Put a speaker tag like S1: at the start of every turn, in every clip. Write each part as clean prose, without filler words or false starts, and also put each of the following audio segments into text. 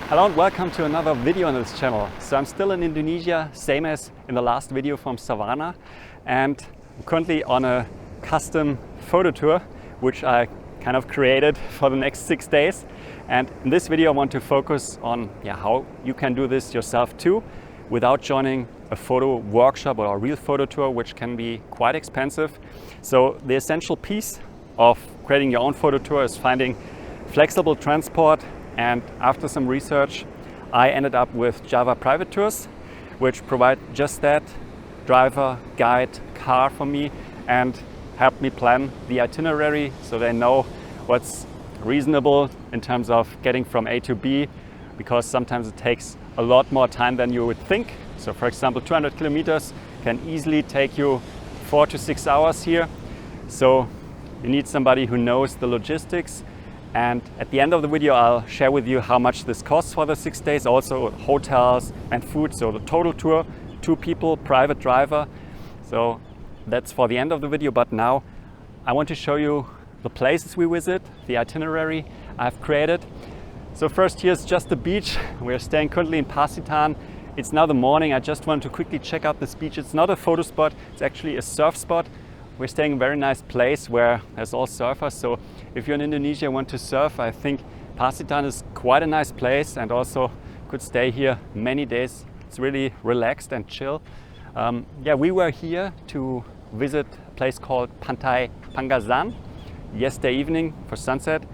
S1: Hello and welcome to another video on this channel. So I'm still in Indonesia, same as in the last video from Sawarna, and I'm currently on a custom photo tour which I kind of created for the next 6 days. And in this video I want to focus on how you can do this yourself too without joining a photo workshop or a real photo tour, which can be quite expensive. So the essential piece of creating your own photo tour is finding flexible transport. And after some research, I ended up with Java private tours, which provide just that: driver, guide, car for me, and help me plan the itinerary so they know what's reasonable in terms of getting from A to B, because sometimes it takes a lot more time than you would think. So for example, 200 kilometers can easily take you 4 to 6 hours here. So you need somebody who knows the logistics. And at the end of the video, I'll share with you how much this costs for the 6 days, also hotels and food. So the total tour, 2 people, private driver. So that's for the end of the video. But now I want to show you the places we visit, the itinerary I've created. So first, here's just the beach. We're staying currently in Pacitan. It's now the morning. I just want to quickly check out this beach. It's not a photo spot, it's actually a surf spot. We're staying in a very nice place where there's all surfers. So if you're in Indonesia and want to surf, I think Pacitan is quite a nice place, and also could stay here many days. It's really relaxed and chill. We were here to visit a place called Pantai Pangazan yesterday evening for sunset.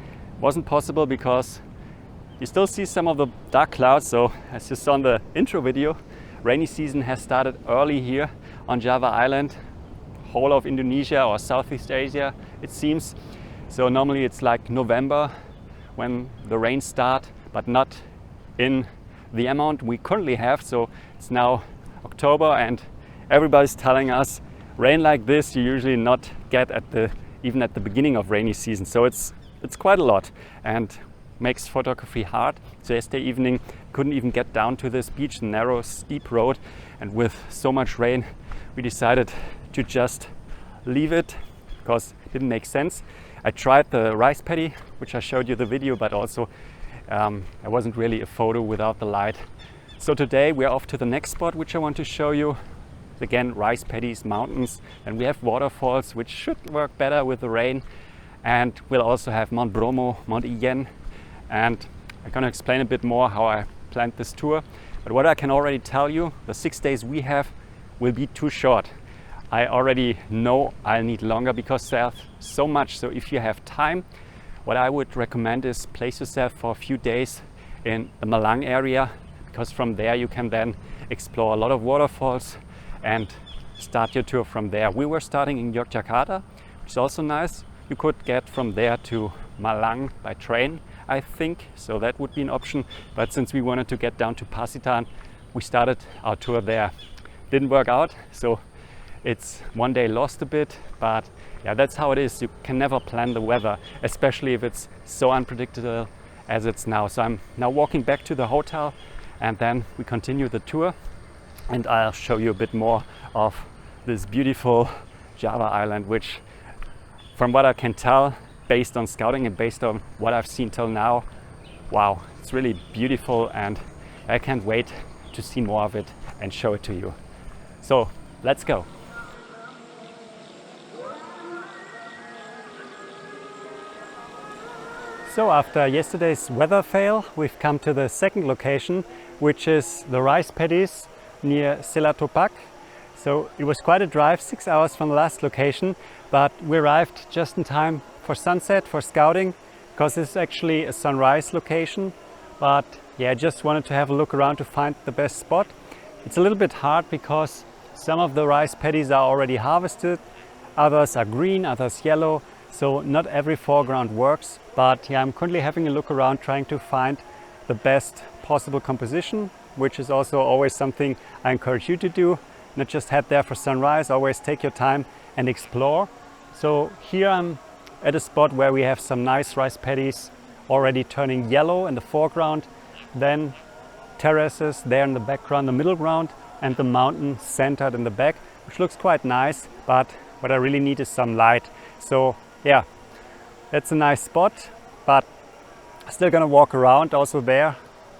S1: Wasn't possible because you still see some of the dark clouds. So as you saw in the intro video, rainy season has started early here on Java Island, whole of Indonesia or Southeast Asia, it seems. So normally it's like November when the rains start, but not in the amount we currently have. So it's now October and everybody's telling us rain like this you usually not get even at the beginning of rainy season. So it's quite a lot and makes photography hard. So yesterday evening couldn't even get down to this beach, narrow steep road, and with so much rain we decided to just leave it because it didn't make sense. I tried the rice paddy, which I showed you the video, but also I wasn't really a photo without the light. So today we're off to the next spot which I want to show you. Again, rice paddies, mountains, and we have waterfalls which should work better with the rain. And we'll also have Mount Bromo, Mount Ijen, and I'm going to explain a bit more how I planned this tour. But what I can already tell you, the 6 days we have will be too short. I already know I'll need longer because there's so much. So if you have time, what I would recommend is place yourself for a few days in the Malang area, because from there you can then explore a lot of waterfalls and start your tour from there. We were starting in Yogyakarta, which is also nice. You could get from there to Malang by train, I think, so that would be an option. But since we wanted to get down to Pacitan, we started our tour there. Didn't work out, so it's one day lost a bit, but that's how it is. You can never plan the weather, especially if it's so unpredictable as it's now. So I'm now walking back to the hotel, and then we continue the tour, and I'll show you a bit more of this beautiful Java island, which, from what I can tell, based on scouting and based on what I've seen till now, wow, it's really beautiful, and I can't wait to see more of it and show it to you. So let's go. So after yesterday's weather fail, we've come to the second location, which is the rice paddies near Selotapak. So it was quite a drive, 6 hours from the last location, but we arrived just in time for sunset, for scouting, because it's actually a sunrise location. But I just wanted to have a look around to find the best spot. It's a little bit hard because some of the rice paddies are already harvested, others are green, others yellow. So not every foreground works, but I'm currently having a look around trying to find the best possible composition, which is also always something I encourage you to do. Not just head there for sunrise, always take your time and explore. So here I'm at a spot where we have some nice rice paddies already turning yellow in the foreground, then terraces there in the background, the middle ground, and the mountain centered in the back, which looks quite nice, but what I really need is some light. So that's a nice spot, but still gonna walk around also there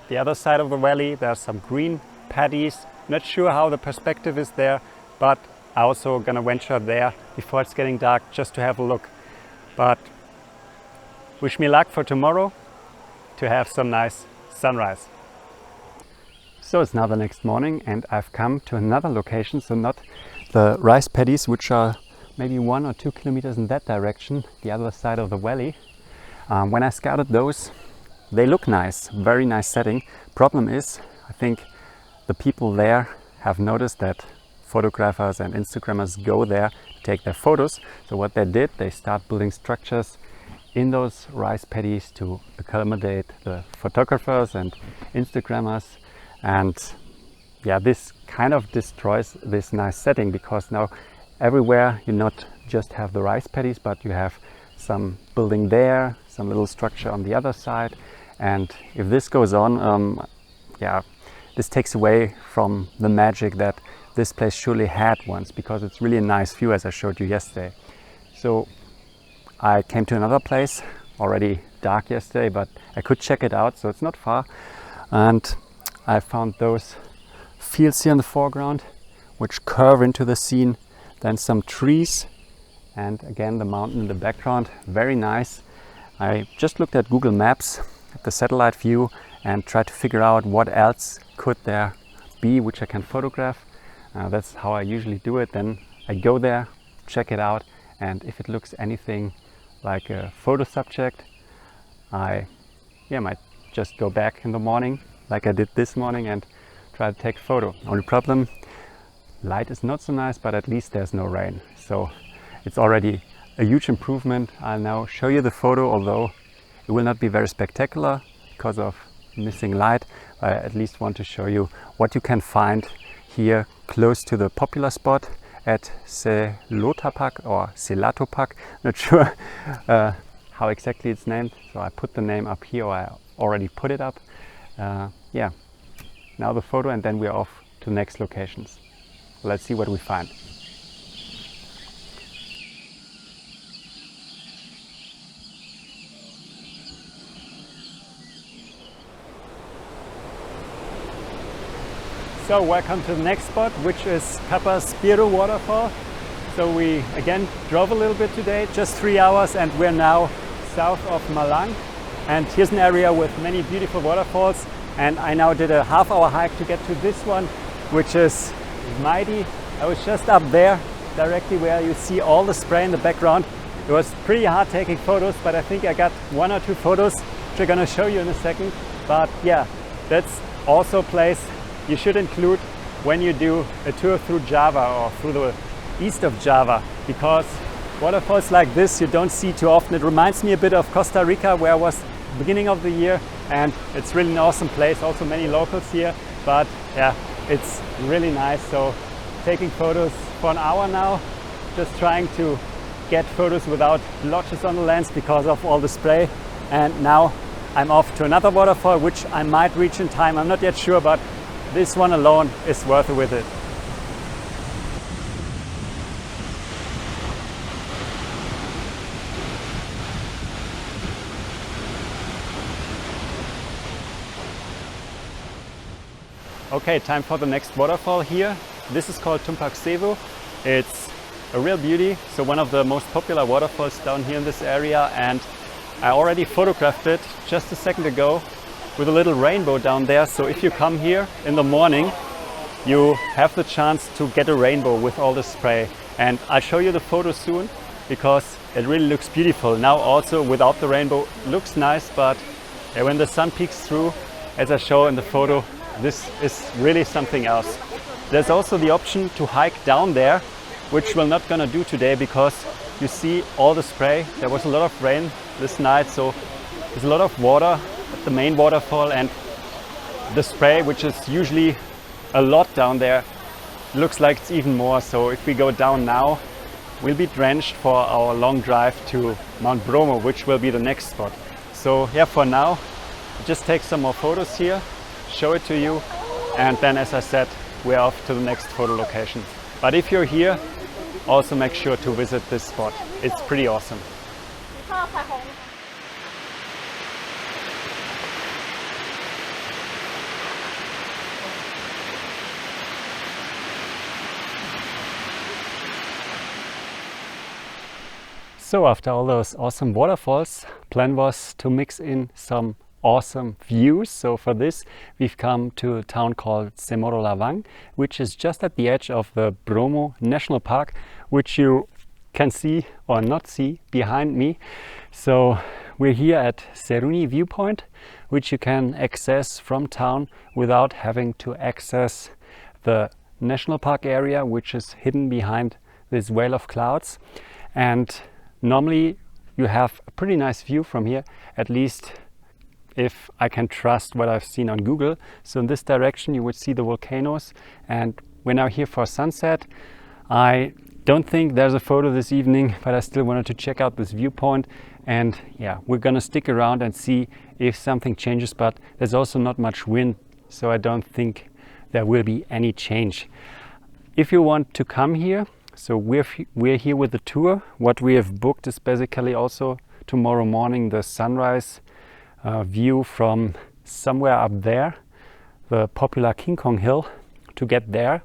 S1: the other side of the valley. There's some green paddies. Not sure how the perspective is there, but I also gonna venture there before it's getting dark just to have a look. But wish me luck for tomorrow to have some nice sunrise. So it's now the next morning and I've come to another location, so not the rice paddies, which are maybe 1 or 2 kilometers in that direction, the other side of the valley. When I scouted those, they look nice, very nice setting. Problem is, I think the people there have noticed that photographers and Instagrammers go there to take their photos. So what they did, they start building structures in those rice paddies to accommodate the photographers and Instagrammers. And yeah, this kind of destroys this nice setting, because now everywhere you not just have the rice paddies, but you have some building there, some little structure on the other side. And if this goes on, yeah, this takes away from the magic that this place surely had once, because it's really a nice view, as I showed you yesterday. So I came to another place, already dark yesterday, but I could check it out, so it's not far. And I found those fields here in the foreground, which curve into the scene, then some trees, and again the mountain in the background. Very nice. I just looked at Google Maps at the satellite view and tried to figure out what else could there be which I can photograph. That's how I usually do it. Then I go there, check it out, and if it looks anything like a photo subject, I might just go back in the morning like I did this morning and try to take a photo. Only problem, light is not so nice, but at least there's no rain. So it's already a huge improvement. I'll now show you the photo, although it will not be very spectacular because of missing light. I at least want to show you what you can find here close to the popular spot at Selotapak or Selotapak. Not sure how exactly it's named, so I put the name up here, or I already put it up. Yeah, now the photo, and then we're off to the next locations. Let's see what we find. So welcome to the next spot, which is Kapas Biru waterfall. So we again drove a little bit today, just 3 hours, and we're now south of Malang. And here's an area with many beautiful waterfalls. And I now did a half-hour hike to get to this one, which is mighty. I was just up there, directly where you see all the spray in the background. It was pretty hard taking photos, but I think I got 1 or 2 photos, which I'm gonna show you in a second. But yeah, that's also a place you should include when you do a tour through Java or through the east of Java, because waterfalls like this you don't see too often. It reminds me a bit of Costa Rica, where I was beginning of the year, and it's really an awesome place. Also many locals here, but yeah, it's really nice. So taking photos for an hour now, just trying to get photos without blotches on the lens because of all the spray. And now I'm off to another waterfall, which I might reach in time. I'm not yet sure, but this one alone is worth it with it. Okay, time for the next waterfall here. This is called Tumpak Sewu. It's a real beauty. So one of the most popular waterfalls down here in this area, and I already photographed it just a second ago with a little rainbow down there. So if you come here in the morning, you have the chance to get a rainbow with all the spray. And I'll show you the photo soon, because it really looks beautiful. Now also without the rainbow, looks nice, but when the sun peeks through, as I show in the photo, this is really something else. There's also the option to hike down there, which we're not gonna do today because you see all the spray. There was a lot of rain this night, so there's a lot of water at the main waterfall, and the spray, which is usually a lot down there, looks like it's even more. So if we go down now, we'll be drenched for our long drive to Mount Bromo, which will be the next spot. So yeah, for now, just take some more photos here, show it to you, and then, as I said, we're off to the next photo location. But if you're here, also make sure to visit this spot. It's pretty awesome. So after all those awesome waterfalls, plan was to mix in some awesome views. So for this we've come to a town called Selotapak, which is just at the edge of the Bromo National Park, which you can see or not see behind me. So we're here at Seruni viewpoint, which you can access from town without having to access the national park area, which is hidden behind this veil of clouds. And normally you have a pretty nice view from here, at least if I can trust what I've seen on Google. So in this direction you would see the volcanoes, and we're now here for sunset. I don't think there's a photo this evening, but I still wanted to check out this viewpoint, and yeah, we're gonna stick around and see if something changes, but there's also not much wind, so I don't think there will be any change. If you want to come here, so we're here with the tour. What we have booked is basically also tomorrow morning the sunrise view from somewhere up there, the popular King Kong Hill. To get there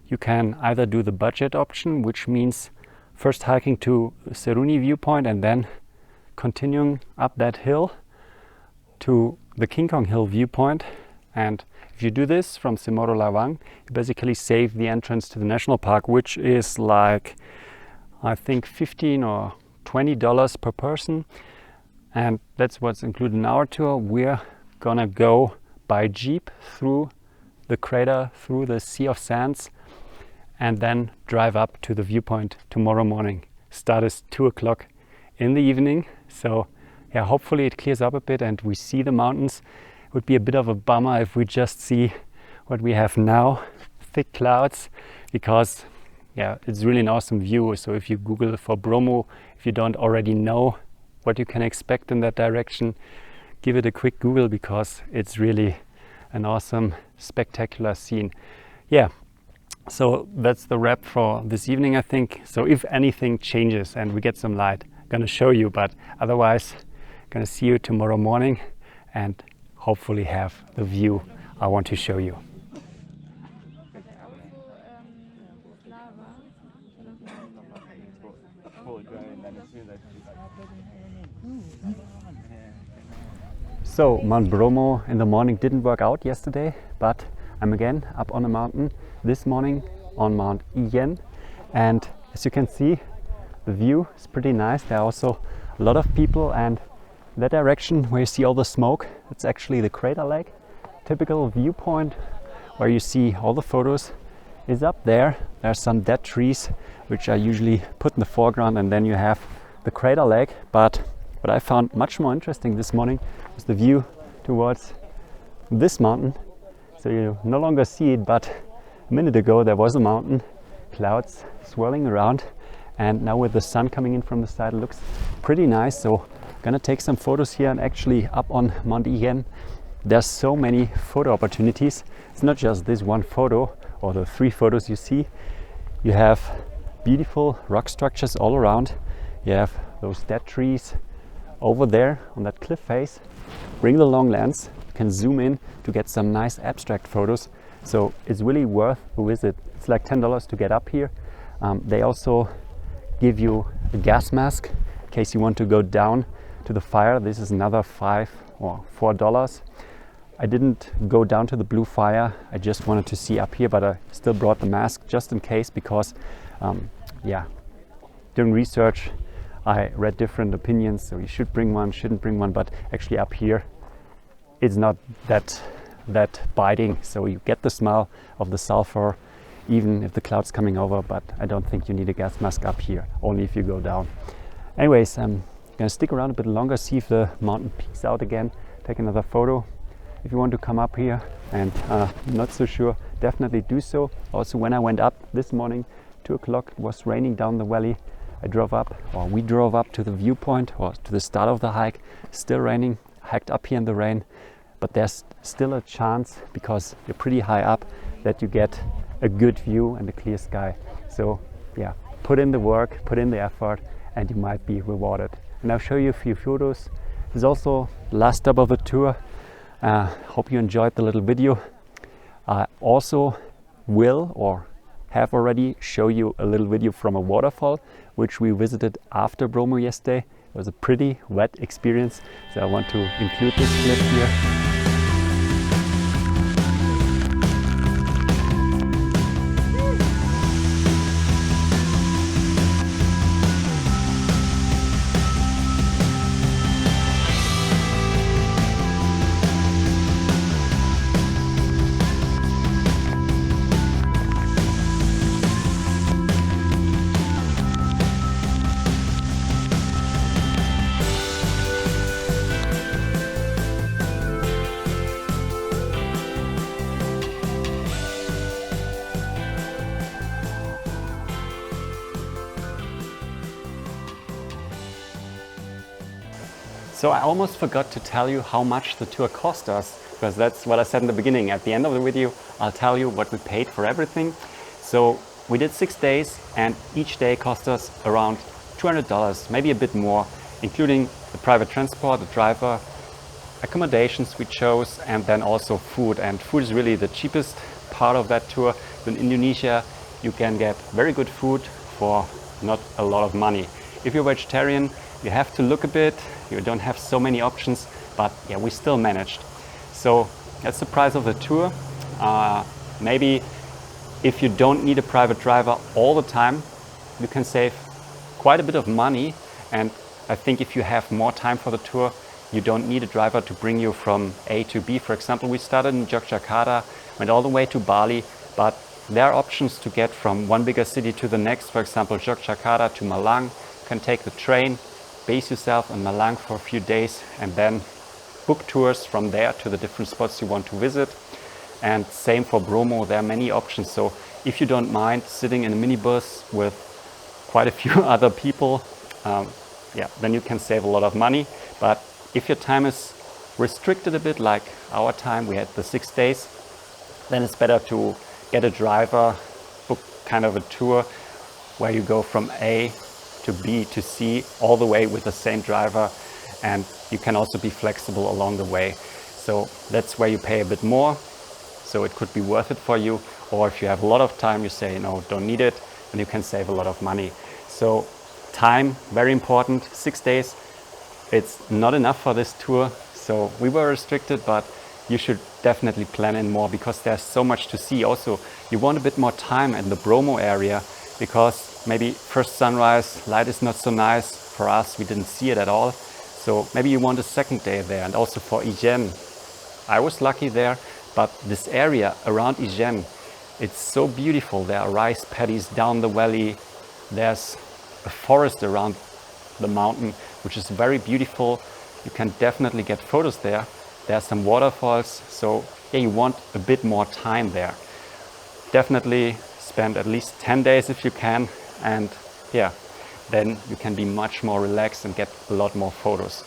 S1: you can either do the budget option, which means first hiking to Seruni viewpoint and then continuing up that hill to the King Kong Hill viewpoint. And if you do this from Selotapak, you basically save the entrance to the national park, which is like I think $15 or $20 per person. And that's what's included in our tour. We're gonna go by jeep through the crater, through the Sea of Sands, and then drive up to the viewpoint tomorrow morning. Start is 2 o'clock in the evening. So yeah, hopefully it clears up a bit and we see the mountains. It would be a bit of a bummer if we just see what we have now, thick clouds, because yeah, it's really an awesome view. So if you Google for Bromo, if you don't already know what you can expect in that direction, give it a quick Google, because it's really an awesome, spectacular scene. Yeah, so that's the wrap for this evening, I think. So if anything changes and we get some light, I'm gonna show you, but otherwise gonna see you tomorrow morning and hopefully have the view I want to show you. So Mount Bromo in the morning didn't work out yesterday, but I'm again up on a mountain this morning on Mount Ijen, and as you can see the view is pretty nice. There are also a lot of people, and that direction where you see all the smoke, it's actually the crater lake. Typical viewpoint where you see all the photos is up there. There are some dead trees which are usually put in the foreground, and then you have the crater lake. But what I found much more interesting this morning was the view towards this mountain. So you no longer see it, but a minute ago there was a mountain, clouds swirling around, and now with the sun coming in from the side it looks pretty nice. So gonna take some photos here, and actually up on Mount Ijen there's so many photo opportunities. It's not just this one photo or the 3 photos you see. You have beautiful rock structures all around. You have those dead trees over there on that cliff face. Bring the long lens, you can zoom in to get some nice abstract photos. So it's really worth a visit. It's like $10 to get up here. They also give you a gas mask in case you want to go down to the fire. This is another $5 or $4. I didn't go down to the blue fire. I just wanted to see up here, but I still brought the mask just in case, because yeah, during research I read different opinions. So you should bring one, shouldn't bring one, but actually up here it's not that biting. So you get the smell of the sulfur even if the cloud's coming over, but I don't think you need a gas mask up here, only if you go down. Anyways, I'm gonna stick around a bit longer, see if the mountain peaks out again, take another photo. If you want to come up here and not so sure, definitely do so. Also, when I went up this morning, 2 o'clock, it was raining down the valley. We drove up to the viewpoint, or to the start of the hike, still raining. Hiked up here in the rain, but there's still a chance, because you're pretty high up, that you get a good view and a clear sky. So yeah, put in the work, put in the effort, and you might be rewarded. And I'll show you a few photos. This is also the last stop of the tour. Hope you enjoyed the little video. I also will, or have already, show you a little video from a waterfall which we visited after Bromo yesterday. It was a pretty wet experience, so I want to include this clip here. So I almost forgot to tell you how much the tour cost us, because that's what I said in the beginning. At the end of the video, I'll tell you what we paid for everything. So we did 6 days and each day cost us around $200, maybe a bit more, including the private transport, the driver, accommodations we chose, and then also food. And food is really the cheapest part of that tour. In Indonesia, you can get very good food for not a lot of money. If you're vegetarian, you have to look a bit. You don't have so many options, but yeah, we still managed. So that's the price of the tour. Maybe if you don't need a private driver all the time, you can save quite a bit of money. And I think if you have more time for the tour, you don't need a driver to bring you from A to B. For example, we started in Yogyakarta, went all the way to Bali, but there are options to get from one bigger city to the next. For example, Yogyakarta to Malang. You can take the train, base yourself in Malang for a few days, and then book tours from there to the different spots you want to visit. And same for Bromo, there are many options. So if you don't mind sitting in a minibus with quite a few other people, then you can save a lot of money. But if your time is restricted a bit, like our time, we had the 6 days, then it's better to get a driver, book kind of a tour where you go from A to B to C all the way with the same driver, and you can also be flexible along the way. So that's where you pay a bit more, so it could be worth it for you. Or if you have a lot of time, you say no, don't need it, and you can save a lot of money. So time, very important. 6 days, it's not enough for this tour, so we were restricted, but you should definitely plan in more, because there's so much to see. Also, you want a bit more time in the Bromo area, because maybe first sunrise light is not so nice for us, we didn't see it at all. So maybe you want a second day there. And also for Ijen, I was lucky there, but this area around Ijen, it's so beautiful. There are rice paddies down the valley, there's a forest around the mountain, which is very beautiful. You can definitely get photos there. There are some waterfalls, so yeah, you want a bit more time there. Definitely spend at least 10 days if you can, and yeah, then you can be much more relaxed and get a lot more photos.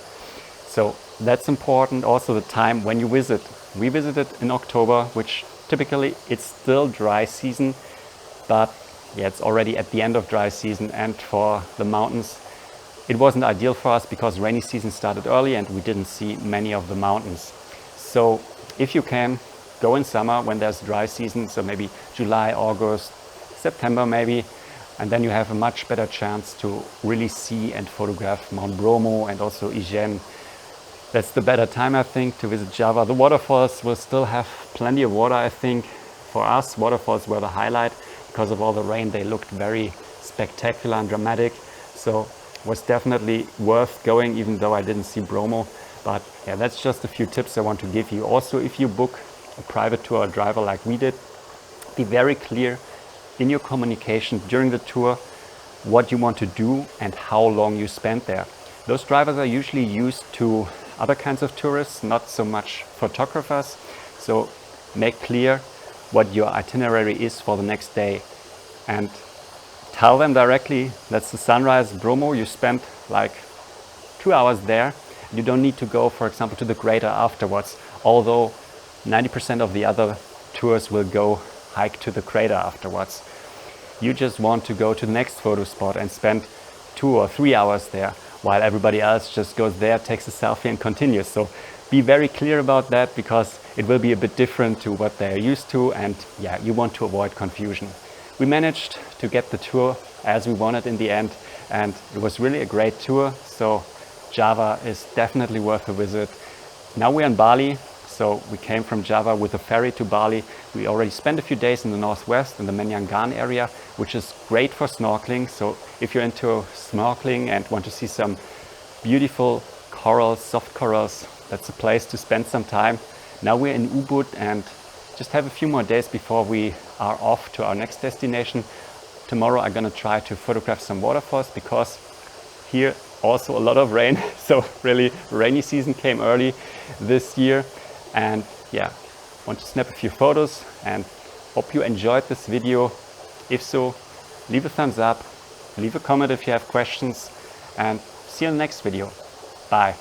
S1: So that's important. Also the time when you visit. We visited in October, which typically it's still dry season, but yeah, it's already at the end of dry season. And for the mountains, it wasn't ideal for us because rainy season started early and we didn't see many of the mountains. So if you can, go in summer when there's dry season, so maybe July, August, September maybe, and then you have a much better chance to really see and photograph Mount Bromo and also Ijen. That's the better time, I think, to visit Java. The waterfalls will still have plenty of water, I think. For us, waterfalls were the highlight. Because of all the rain, they looked very spectacular and dramatic. So it was definitely worth going, even though I didn't see Bromo. But yeah, that's just a few tips I want to give you. Also, if you book a private tour or driver like we did, be very clear in your communication during the tour what you want to do and how long you spend there. Those drivers are usually used to other kinds of tourists, not so much photographers. So make clear what your itinerary is for the next day and tell them directly, that's the sunrise Bromo, you spent like 2 hours there. You don't need to go, for example, to the crater afterwards, although 90% of the other tours will go hike to the crater afterwards. You just want to go to the next photo spot and spend 2 or 3 hours there, while everybody else just goes there, takes a selfie and continues. So be very clear about that, because it will be a bit different to what they're used to, and yeah, you want to avoid confusion. We managed to get the tour as we wanted in the end, and it was really a great tour. So Java is definitely worth a visit. Now we're in Bali, so we came from Java with a ferry to Bali. We already spent a few days in the northwest in the Menyangan area, which is great for snorkeling. So if you're into snorkeling and want to see some beautiful corals, soft corals, that's a place to spend some time. Now we're in Ubud and just have a few more days before we are off to our next destination. Tomorrow I'm gonna try to photograph some waterfalls because here also a lot of rain. So really rainy season came early this year. And yeah, want to snap a few photos and hope you enjoyed this video. If so, leave a thumbs up, leave a comment if you have questions, and see you in the next video. Bye.